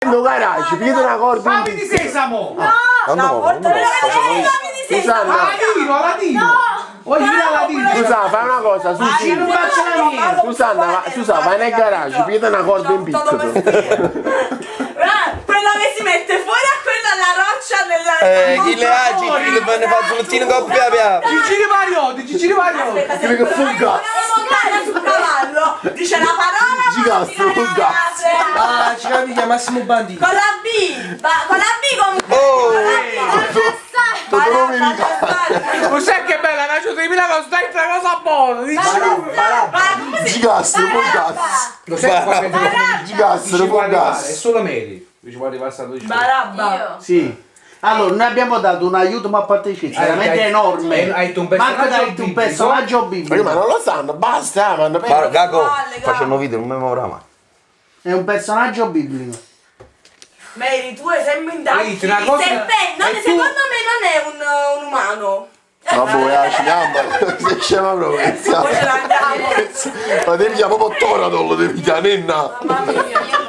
mio garage, pigliate una corda. Fammi di sesamo! No, la porta della Aladino! Voglio dire Aladino! Scusa, fai una cosa, Susi. non faccio la mia! Scusa, vai nel garage, pigliate una corda in piccolo. Quella che si mette fuori a quella alla roccia nella... Chi le ha? Chi le fanno fare solottino coppia via? Gigini Mariotti! Credi che funga. sul cavallo, dice la parola Gigastro, ma non funga. Ah, ci caviglia Massimo Bandito. con la B, con la B comunque. Non sai che bella, la ciò di Milano sta in una cosa buona! Gigastro, funga. Lo sai come Gigastro, è funga. solo Mary. Ci può arrivare stato di Barabba. Sì. Allora, noi abbiamo dato un aiuto ma a parte veramente enorme. Hai detto un Manco personaggio hai detto un personaggio biblico. Ma non lo sanno, basta, ma non Guarda, Gago, facendo video, non mi muovrà mai. È un personaggio biblico. Mary, tu sei sempre in Hai detto una cosa- secondo me non è un umano. Vabbè, ci gamba, sei scema proprio. Poi ce l'andiamo. Ma devi chiamare proprio Toradol, devi chiamare Nenna. Mamma mia.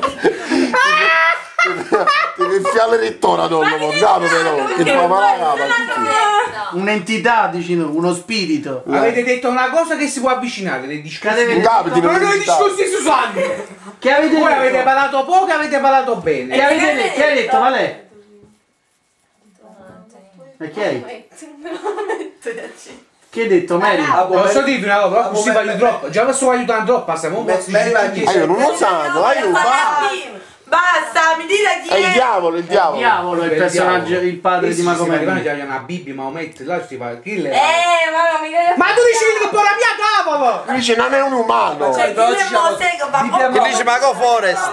Devi infialere il Toradol, mondato però, che ti fa male la capa. Un'entità, dici tu, uno spirito. Avete detto una cosa che si può avvicinare, le discussioni. Cadete- Un capiti, Ma non noi mi discussi Susanne! Che avete Voi avete detto? parlato poco e avete parlato bene. Che avete detto? Che hai detto, Valè? E che hai? Che hai detto, Mary? Posso dirvi una cosa, però così voglio troppo. Già lo sto aiutando troppo, stiamo un po' Io non lo sanno, Basta, mi dite chi È il è. diavolo, il Il diavolo. diavolo, il personaggio, il padre di Magomed. Magomed. C'è una Bibbia, Maometto, là si fa killer. Mamma mia. Ma tu dici che poi la mia tavola! Dice non è un umano. Cioè, chi è Mosè che va Che dice Mago Forest?